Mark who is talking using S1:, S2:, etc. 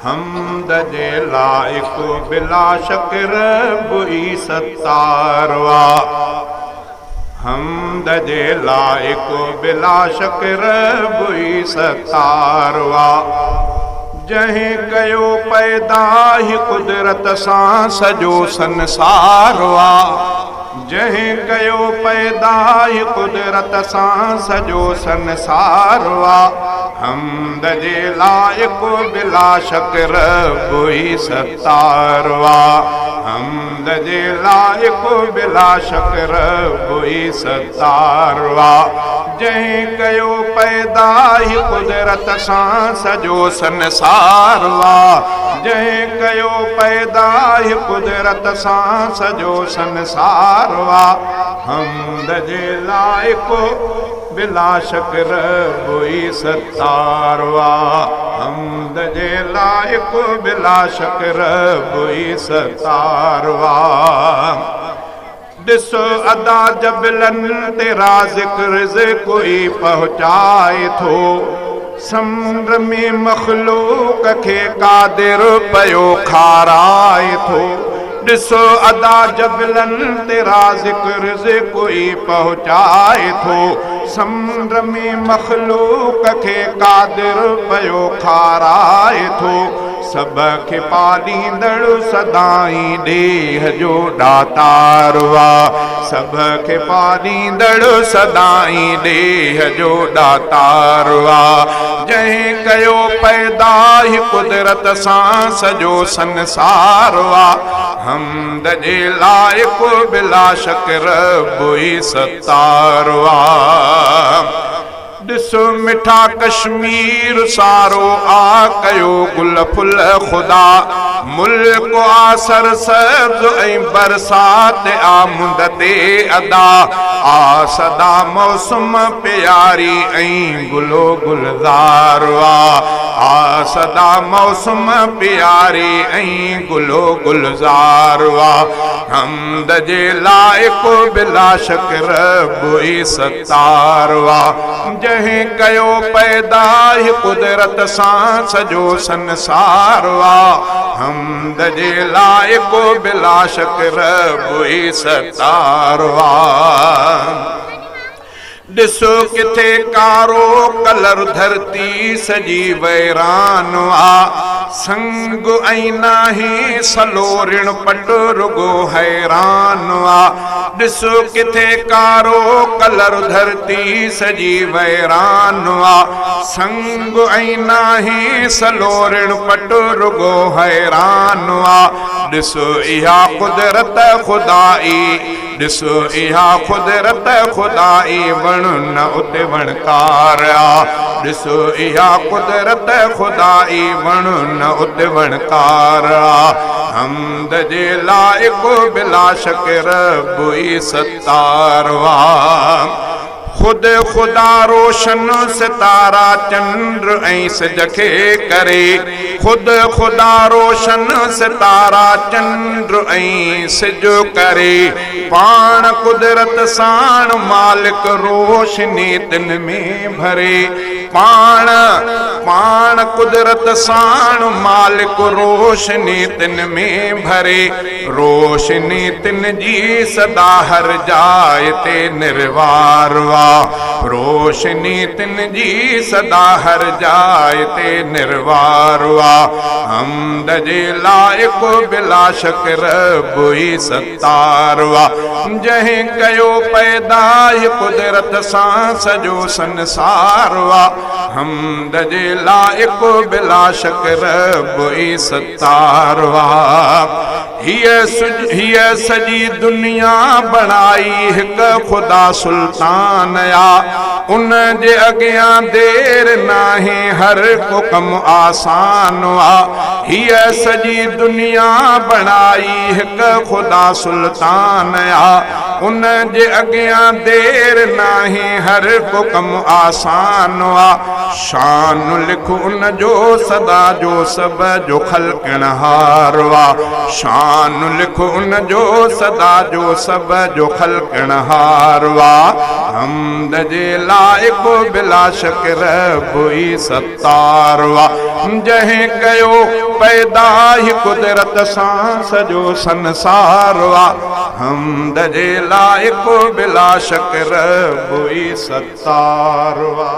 S1: हमद जे like बिलाशक रब्बुई सत्तारवा हमद जे like बिलाशक रब्बुई सत्तारवा जहीं कयो पैदा ही कुदरत सां सजो संसारवा जहीं कयो पैदा ही कुदरत सां सजो संसारवा हमद जे लाइक बिलाशक रब्बुई सत्तारवा हमद जे लाइक बिलाशक रब्बुई सत्तारवा जहीं कयो पैदा ही कुदरत सां सजो संसारवा जहीं कयो पैदा ही कुदरत सां सजो संसारवा हमद जे लाइक बिलाशक रब्बुई सत्तारवा हमद जे लाइक बिलाशक रब्बुई सत्तारवा दिसो अदा जबलन तेरा जिक्र कोई पहुँचाए थो समुंड में मखलूक के कादिर पयो खाराए थो दिसो अदा जबलन तेरा जिक्र कोई पहुँचाए थो समुंड में मखलूक के कादिर पयो खाराए थो सब के पालींदड़ सदाई देह जो दातारवा सब के पालींदड़ सदाई देह जो दातारवा जहीं कयो पैदा ही कुदरत सां सजो संसारवा हमद जे लाइक बिलाशक रब्बुई सत्तारवा दिसो मिठा कश्मीर सारो आ कयो गुल फुल खुदा मुल्क आसर सब्ज ऐं बरसात आमुद ते अदा आ सदा मौसम प्यारी ऐं गुलो गुलज़ारवा आ सदा मौसम प्यारी ऐं गुलो गुलज़ारवा हमद जे लाइक बिलाशक रब्बुई सत्तारवा जहीं कयो पैदा ही कुदरत सां सजो संसारवा हमद जे लाइक बिलाशक रब्बुई सत्तारवा दिसो किथे कारो कलर धरती सजी वैरान आ संग ऐं नाही सलो ऋण पट रुगो हैरान आ दिसो किथे कारो कलर धरती सजी वैरान आ संग ऐं नाही सलो ऋण पट रुगो हैरान आ दिसो इहा कुदरत खुदाई दिसो इहा कुदरत खुदाई वण न उते वणकार आ दिसो इहा कुदरत खुदाई वण न उते वणकार आ हमद जे लाइक बिलाशक रब्बुई सत्तारवा खुद खुदा रोशन सितारा चंद्र ऐं सिज खे करे खुद खुदा रोशन सितारा चंद्र ऐं सिज करे पाण कुदरत साण मालिक रोशनी तिन में भरे पाण कुदरत साण मालिक रोशनी तिन में भरे रोशनी तिन जी सदा हर जाय ते निर्वारवा रोशनी तिन जी सदा हर जाय ते निर्वारवा हमद जे लाइक बिलाशक रब्बुई सत्तारवा जहीं कयो पैदा ही कुदरत सां सजो संसारवा हमद जे लाइक बिलाशक रब्बुई सत्तारवा हीअ सजी दुनिया बणाई हिक खुदा सुल्तान आ उन जे अॻियां देर नाहे हर को कम आसान आ हीअ सजी दुनिया बणाई हिक खुदा सुल्तान आ उन जे अॻियां देर नाहे हर को कम आसान आ शान लिख उन जो सदा जो सब जो ख़ल्क़िणहारवा शान लिख उन जो सदा जो सब जो ख़ल्क़िणहारवा हमद जे लाइक बिलाशक रब्बुई सत्तारवा जहीं कयो पैदा ही कुदरत सां सॼो संसार वा हमद जे लाइक़ बिलाशक रब ई सत्तार वा।